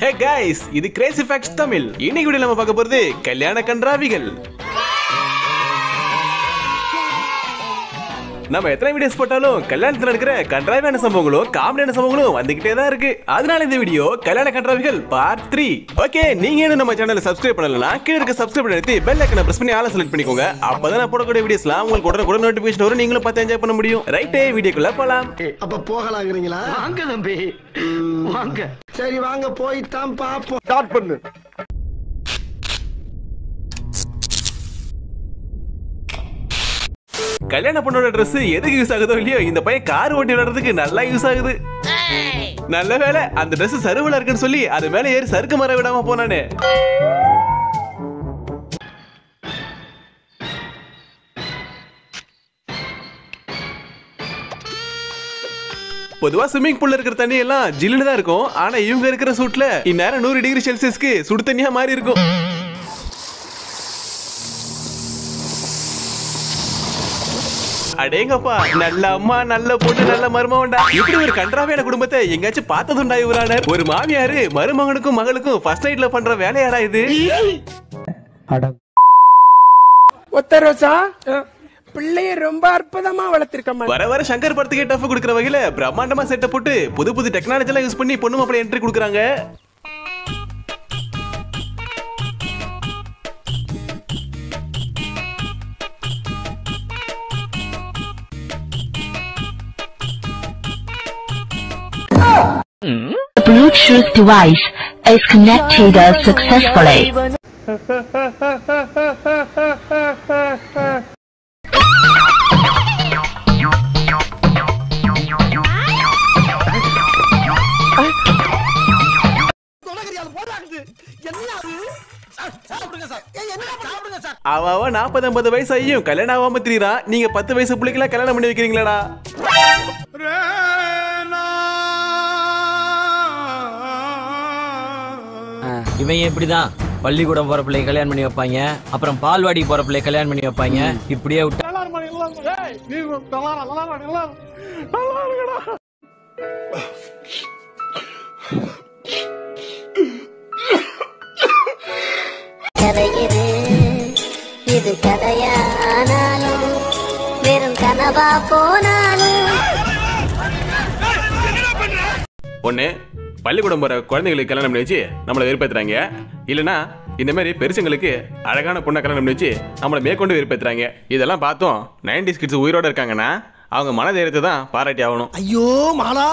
Hey guys, இது Crazy Facts Tamil. இன்னைக்கு வீடியோல நம்ம பார்க்க போறது கல்யாண கன்றாவிகள். நம்ம எத்தனை வீடியோஸ் போட்டாலும் கல்யாணத்துல நடக்கிற கன்றாவியான சம்பவங்களும் காமெடியான சம்பவங்களும் வந்துகிட்டே தான் இருக்கு. அதனால இந்த வீடியோ கல்யாண கன்றாவிகள் பார்ட் 3. ஓகே, நீங்க இன்னும் நம்ம சேனலை சப்ஸ்கிரைப் பண்ணலனா கீழ இருக்க சப்ஸ்கிரைப் பட்டன் அழுத்தி பெல் ஐகானை பிரஸ் பண்ணி ஆல் செலக்ட் பண்ணிக்கோங்க. அப்பதான் நான் போடக்கூடிய வீடியோஸ்லாம் உங்களுக்கு உடனே நோட்டிபிகேஷன் வரும். நீங்களும் பார்த்து என்ஜாய் பண்ண முடியும். ரைட்டே, வீடியோக்குள்ள போலாம். அப்ப போகலாம்ங்கறீங்களா? வாங்க தம்பி வாங்க. சரி வாங்க போய் தான் பாப்போம். ஸ்டார்ட் பண்ணு. கல்யாண பொண்ணோட Dress எதுக்கு யூஸ் ஆகுதோ இல்லையோ, இந்த பையன் கார் ஓட்டி விளையாடுறதுக்கு நல்லா யூஸ் ஆகுது. நல்ல வேளை அந்த Dress சருவலா இருக்குன்னு சொல்லி அது மேல ஏறி சறுக்கு மர விடாம போனானே. பொதுவா ஸ்விம்மிங் பூல்ல இருக்கிற தண்ணி எல்லாம் ஜில்லுன்னு தான் இருக்கும். ஆனா இவங்க இருக்கிற சூட்ல இந்நேரம் 100 டிகிரி செல்சியஸ்க்கு சுடு தண்ணியா மாறி இருக்கும். அடேங்கப்பா, நல்ல அம்மா, நல்ல பொண்ணு, நல்ல மருமகன்டா. இப்படி ஒரு கன்றாவியான குடும்பத்தை எங்காச்சும் பார்த்ததுண்டா இவரானர்? ஒரு மாமியாரு மருமகனுக்கும் மகளுக்கும் ஃபர்ஸ்ட் நைட்ல பண்ற வேலையாடா இது? ஒத்தரோசா பிள்ளைய ரொம்ப அற்புதமா வளர்த்திருக்க. வர வர சங்கர் படத்துக்கே டஃப் கொடுக்குற வகையில பிரம்மாண்டமா செட்டப் போட்டு புது புது டெக்னாலஜி எல்லாம் யூஸ் பண்ணி பொண்ணு மாப்பிள்ளை என்ட்ரி கொடுக்குறாங்க. The Bluetooth device is connected successfully. அவ 40-50 வயசு ஆகியும் கல்யாணம் ஆகாம திரியறான். நீங்க 10 வயசு பிள்ளைக்கெல்லாம் கல்யாணம் பண்ணி வைக்கிறீங்களாடா? இவன் எப்படிதான் பள்ளிக்கூடம் போற பிள்ளை கல்யாணம் பண்ணி வைப்பாங்க, அப்புறம் பால்வாடி போற பிள்ளை கல்யாணம் பண்ணி வைப்பாங்க. இப்படியே விட்டு இது கதையானாலும் வெறும் கனவா போனாலும் ஒண்ணு, பள்ளிக்கூடம் போற குழந்தைகளுக்கு கல்யாணம் பண்ணி வச்சு நம்மளை வெறுப்பேத்துறாங்க. இல்லனா இந்த மாதிரி பெருசுங்களுக்கு அழகான பொண்ணை கல்யாணம் பண்ணி வச்சு நம்மளை மேற்கொண்டு வெறுப்பேத்துறாங்க. இதெல்லாம் பார்த்தோம் 90s கிட்ஸ் உயிரோட இருக்காங்கன்னா அவங்க மனதைரியத்தை தான் பாராட்டி ஆகணும். ஐயோ மாலா,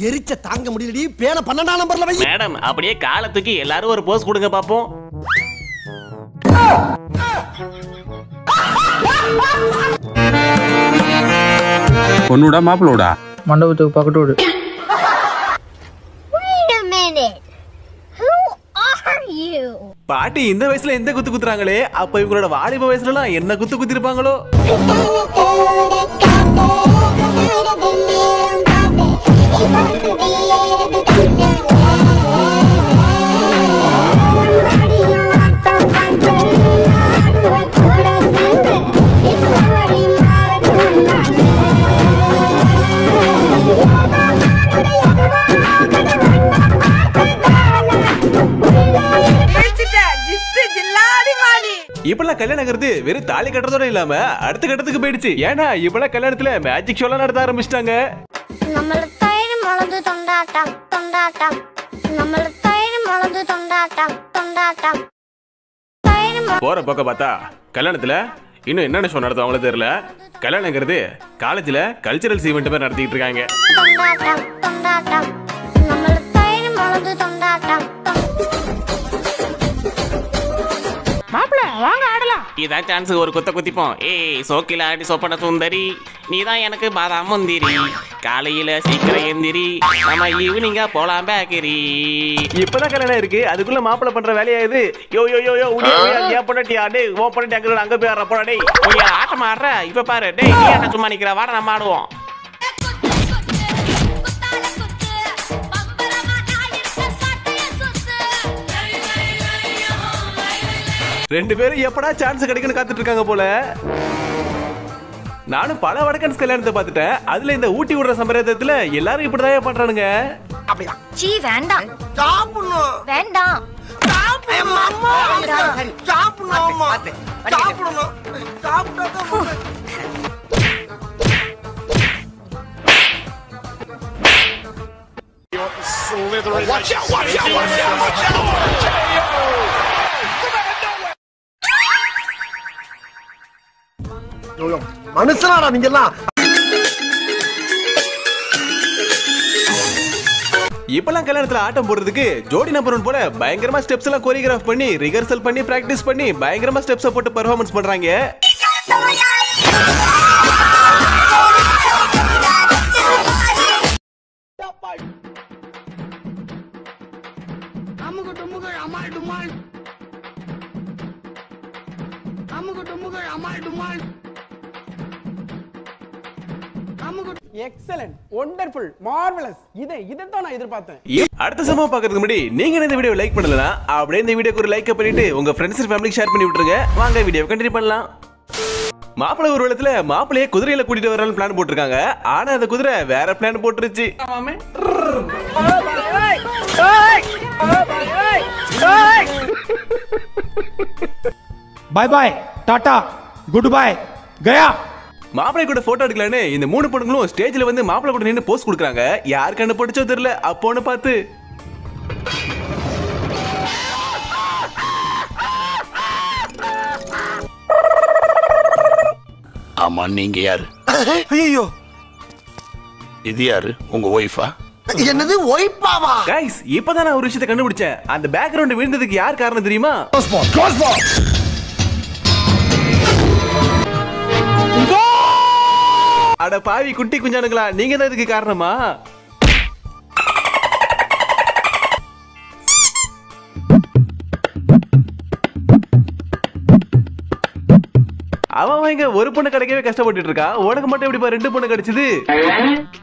எரிச்ச தாங்க முடியலடி. பேன 12ஆம் நம்பர்ல வை. மேடம், அப்படியே காலத்துக்கு எல்லாரும் ஒரு போஸ் கொடுங்க பாப்போம். பொண்ணுடா மாப்பிளோடா மண்டபத்துக்கு பக்கத்து வீடு. பாட்டி இந்த வயசுல எந்த குத்து குத்துறாங்களே, அப்ப இவங்களோட வாலிப வயசுல எல்லாம் என்ன குத்து குத்திருப்பாங்களோ? இப்பெல்லாம் கல்யாணங்கிறது வெறும் தாலி கட்டுறதோட இல்லாம அடுத்த கட்டத்துக்கு போயிடுச்சு. ஏன்னா இப்பெல்லாம் கல்யாணத்துல மேஜிக் ஷோலாம் நடத்த ஆரம்பிச்சிட்டாங்க. நம்மள தயிர் மலர்ந்து தொண்டாட்டம் தொண்டாட்டம், நம்மள தயிர் மலர்ந்து தொண்டாட்டம் தொண்டாட்டம். போற பக்கம் பார்த்தா கல்யாணத்துல இன்னும் என்னென்ன ஷோ நடத்துவாங்களோ தெரியல. கல்யாணங்கிறது காலேஜ்ல கல்ச்சரல்ஸ் ஈவெண்ட் மாதிரி நடத்திட்டு இருக்காங்க. தொண்டாட்டம் தொண்டாட்டம், நம்மள தயிர் மலர்ந்து தொண்டாட்டம். மாப்பிள்ள வாங்க ஆடலாம். இதான் சான்ஸ், ஒரு குத்த குத்திப்போம். ஏய் சோக்கில ஆடி சொப்பன சுந்தரி, நீதான் எனக்கு பாதாம் முந்திரி. காலையில சீக்கிரம் எந்திரி, நம்ம ஈவினிங்கா போலாம் பேக்கரி. இப்பதான் கல்யாணம் இருக்கு, அதுக்குள்ள மாப்பிள்ள பண்ற வேலையா இது? யோ யோ யோ யோ உடியா பொண்ணட்டியா டேய், ஓ பொண்ணட்டி அங்க போய் ஆடுற போடா டேய். ஓய்யா ஆட்டம் ஆடுற, இப்ப பாரு டேய், நீ ஆட்ட சும்மா நிக்கிற, வாட நம்ம ஆடுவோம். ரெண்டு பேரும் எப்படா சான்ஸ் கிடைக்குன்னு காத்துட்டு இருக்காங்க போல. நானும் பல வடக்கன்ஸ் கல்யாணத்தை பார்த்துட்டேன். அதுல இந்த ஊட்டி விடுற சம்பிரதாயத்துல எல்லாரும் இப்படிதான் பண்றானுங்க. அப்படியா? சீ வேண்டாம். சாப்பிடணும். வேண்டாம். சாப்பிடணும். சாப்பிடணும். சாப்பிட்டா மனுஷனாடா நீங்க எல்லாம். இப்பெல்லாம் கல்யாணத்துல ஆட்டம் போடுறதுக்கு ஜோடி நம்பர் 1 போல பயங்கரமா ஸ்டெப்ஸ் எல்லாம் கோரியோகிராஃப் பண்ணி ரிஹர்சல் பண்ணி பிராக்டிஸ் பண்ணி பயங்கரமா ஸ்டெப்ஸ் போட்டு பெர்ஃபார்மன்ஸ் பண்றாங்க. Excellent, wonderful, marvellous. இதைத்தான் நான் எதிர்பார்த்தேன். அடுத்த சம்பவம் பார்க்கிறதுக்கு முன்னாடி நீங்க இந்த வீடியோ லைக் பண்ணலனா அப்படியே இந்த வீடியோக்கு ஒரு லைக் பண்ணிட்டு உங்க ஃப்ரெண்ட்ஸ் அண்ட் ஃபேமிலிக்கு ஷேர் பண்ணி விட்டுருங்க. வாங்க வீடியோ கண்டினியூ பண்ணலாம். மாப்பிள்ளை ஒரு இடத்துல மாப்பிள்ளைய குதிரையில கூட்டிட்டு வரலாம்னு பிளான் போட்டிருக்காங்க. ஆனா அந்த குதிரை வேற பிளான் போட்டுருச்சு. Bye bye, tata, good bye, கயா. மாப்பிள்ளை கூட போட்டோ எடுக்கலான்னு இந்த 3 பொண்ணுங்களும் ஸ்டேஜ்ல வந்து மாப்பிள்ளை கூட நின்று போஸ்ட் கொடுக்குறாங்க. யார் கண்ணு போட்டுச்சோ தெரியல. அப்போன்னு பார்த்து ஆமா, நீங்க யாரு? ஐயோ, இது யாரு? உங்க ஒய்ஃபா? என்னது ஒய்ஃபாவா? கைஸ், இப்பதான் நான் ஒரு விஷயத்தை கண்டுபிடிச்சேன். அந்த பேக்ரவுண்ட் விழுந்ததுக்கு யார் காரணம் தெரியுமா? அட பாவி குட்டி குஞ்சானுங்களா, நீங்க தான் இதுக்கு காரணமா? அவன் இங்க ஒரு பொண்ணு கிடைக்கவே கஷ்டப்பட்டு இருக்கா. உனக்கு மட்டும் எப்படிப்பா 2 பொண்ணு கிடைச்சது?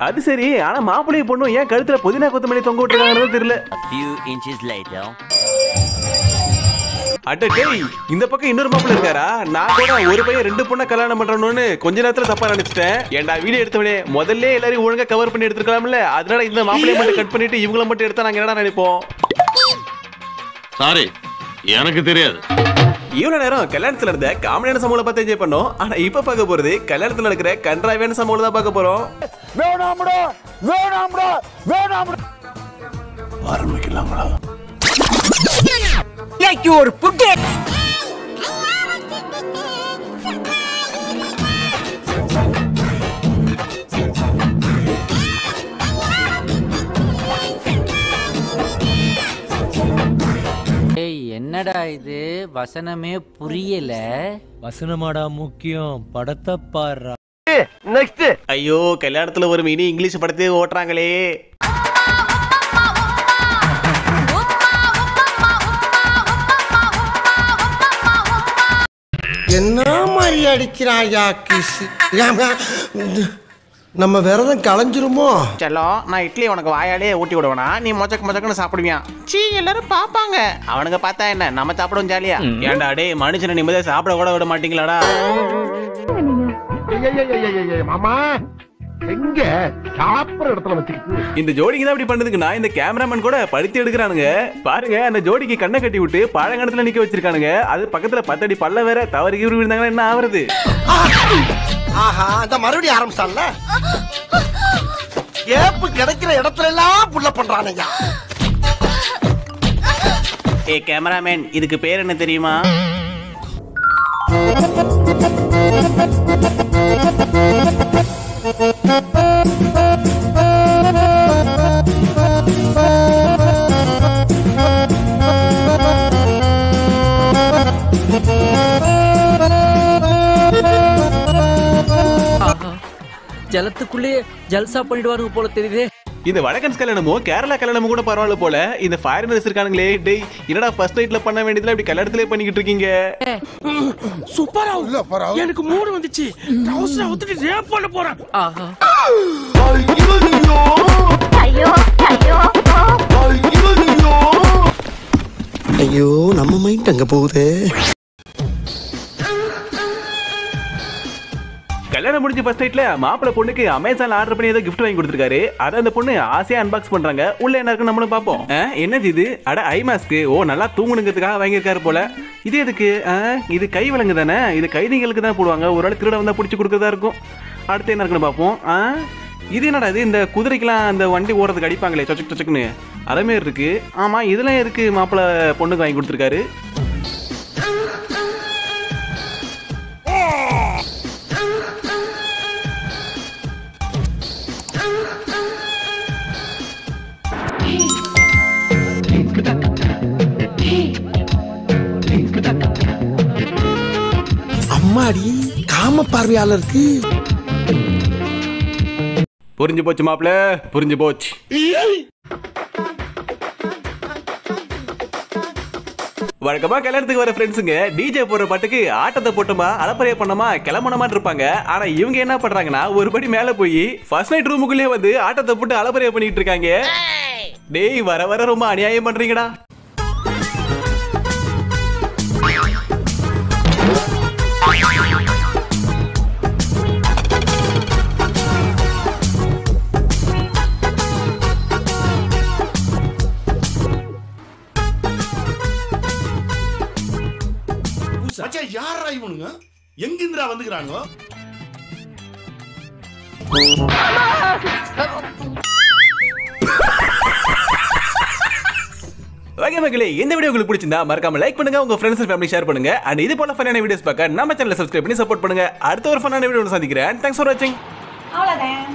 அது சரி, ஆனா மாப்பிள்ளை பொண்ணும் ஏன் கழுத்துல புதினா கொத்தமல்லி தொங்க விட்டுருக்காங்கன்னு தெரியல. அடடே, இந்த பக்கம் இன்னொரு மாப்பிள்ளை இருக்காரா? நான் கூட ஒரு பையன் 2 பொண்ணை கல்யாணம் பண்றணும்னு கொஞ்ச நேரத்துல தப்பா நினைச்சிட்டேன். ஏன்டா வீடியோ எடுத்தவனே முதல்ல எல்லாரையும் ஒழுங்கா கவர் பண்ணி எடுத்துக்கலாம்ல. அதனால இந்த மாப்பிள்ளைய மட்டும் கட் பண்ணிட்டு இவங்கள மட்டும் எடுத்தா நாங்க என்னடா நினைப்போம்? சாரி, எனக்கு தெரியாது. இவ்வளவு நேரம் கல்யாணத்துல இருந்த காமெடியான சம்பவங்களை பார்த்து என்ஜாய் பண்ணோம். ஆனா இப்ப பார்க்க போறது கல்யாணத்துல நடக்கிற கன்றாவியான சம்பவங்களை தான் பார்க்க போறோம். ஆரம்பிக்கலாங்களா? ஒரு புட்டு. என்னடா இது, வசனமே புரியல. வசனமாடா முக்கியம், படத்தை பாடுறா. நெக்ஸ்ட். ஐயோ, கல்யாணத்துல ஒரு மினி இங்கிலீஷ் படத்தையே ஓட்டுறாங்களே. என்ன மாதிரி அடிக்கிறாயா கிஸ்? நம்ம விரதம் களைஞ்சிருமோ? செல்லம், நான் இட்லி உனக்கு வாயாலே ஊட்டி விடுவேனா? நீ மொச்சக்குன்னு சாப்பிடுவியா? சீ, எல்லாரும் பாப்பாங்க. அவனுங்க பார்த்தா என்ன, நம்ம சாப்பிடுவோம் ஜாலியா. ஏன்டா டே, மனுஷனை நிம்மதியா சாப்பிட கூட விட மாட்டீங்களாடா? மாமா, எங்க சாப்பிடுற இடத்துல வச்சிருக்கு. இந்த ஜோடிக்கு தான் இப்படி பண்ணதுக்குன்னா இந்த கேமராமேன் கூட படுத்தி எடுக்கிறானுங்க. பாருங்க, அந்த ஜோடிக்கு கண்ணை கட்டி விட்டு பழங்கணத்துல நிக்க வச்சிருக்கானுங்க. அது பக்கத்துல 10 அடி பல்ல வேற. தவறு கீறு விழுந்தாங்கன்னா என்ன ஆவறது? ஆஹா, அந்த மறுபடியும் ஆரம்பிச்சான்ல. கேப்பு கிடைக்கிற இடத்துல எல்லாம் புள்ள பண்றானுங்க. ஏ கேமராமேன், இதுக்கு பேர் என்ன தெரியுமா? ஜலத்துக்குள்ளே ஜல்சா பண்ணிடுவாருங்க போல தெரியுது. இந்த வடக்கன்ஸ் கல்யாணமோ கேரளா கல்யாணமும் கூட பரவாயில்ல போல. இந்த ஃபாரினர்ஸ் இருக்கானுங்களே, டேய் என்னடா ஃபர்ஸ்ட் நைட்ல பண்ண வேண்டியதுல இப்படி கல்யாணத்திலே பண்ணிக்கிட்டு இருக்கீங்க? சூப்பரா எனக்கு மூடு வந்துச்சு. ட்ரவுசரை ஊத்திட்டு ரேப் பண்ண போறேன். ஐயோ, நம்ம மைண்ட் அங்க போகுது. கல்யாணம் முடிஞ்ச ஃபர்ஸ்ட் நைட்ல மாப்பிள்ளை பொண்ணுக்கு அமேசான்ல ஆர்டர் பண்ணி ஏதோ gift வாங்கி கொடுத்துருக்காரு. அதை அந்த பொண்ணு ஆசையா அன்பாக்ஸ் பண்றாங்க. உள்ள என்ன இருக்குன்னு நம்மளும் பார்ப்போம். என்னது இது? அட ஐ மாஸ்க். ஓ நல்லா தூங்கணுங்கிறதுக்காக வாங்கியிருக்காரு போல. இது எதுக்கு? இது கை விலங்கு தானே. இது கைதிகளுக்கு தான் போடுவாங்க. ஒரு ஆள் திருட வந்தா பிடிச்சி கொடுக்கறதா இருக்கும். அடுத்து என்ன இருக்குன்னு பார்ப்போம். இது என்னடா இது? இந்த குதிரைக்கெல்லாம் அந்த வண்டி ஓடுறதுக்கு அடிப்பாங்களே சொச்சக் சொச்சக்குன்னு அதேமாரி இருக்கு. ஆமா இதெல்லாம் இருக்கு. மாப்பிள்ளை பொண்ணுக்கு வாங்கி கொடுத்துருக்காரு. அம்மாடி காம பார்வையாளருக்கு புரிஞ்சு போச்சு மாப்பிள்ள, புரிஞ்சு போச்சு. வழக்கமா கல்யாணத்துக்கு வர ஃப்ரெண்ட்ஸுங்க டிஜே போடுற பாட்டுக்கு ஆட்டத்தை போட்டோமா அலப்பறைய பண்ணோமா கிளம்பணுமான்னு இருப்பாங்க. ஆனா இவங்க என்ன பண்றாங்கன்னா ஒரு படி மேல போய் ஃபர்ஸ்ட் நைட் ரூமுக்குள்ளேயே வந்து ஆட்டத்தை போட்டு அலப்பறைய பண்ணிட்டு இருக்காங்க. டேய் வர வர ரொம்ப அநியாயம் பண்றீங்கடா. யாரா இவனுங்க? எங்கிந்திரா வந்துக்கிறானுங்க? ஓகே மக்களே, இந்த வீடியோ உங்களுக்கு பிடிச்சிருந்தா மறக்காம லைக் பண்ணுங்க, உங்க ஃப்ரெண்ட்ஸ் அண்ட் ஃபேமிலி ஷேர் பண்ணுங்க. அண்ட் இது போல ஃபன்னான வீடியோஸ் பார்க்க நம்ம சேனலை சப்ஸ்கிரைப் பண்ணி சப்போர்ட் பண்ணுங்க. அடுத்த ஒரு ஃபன்னான வீடியோல சந்திக்கிறேன். தேங்க்ஸ் ஃபார் வாட்சிங். அவ்வளவுதான்.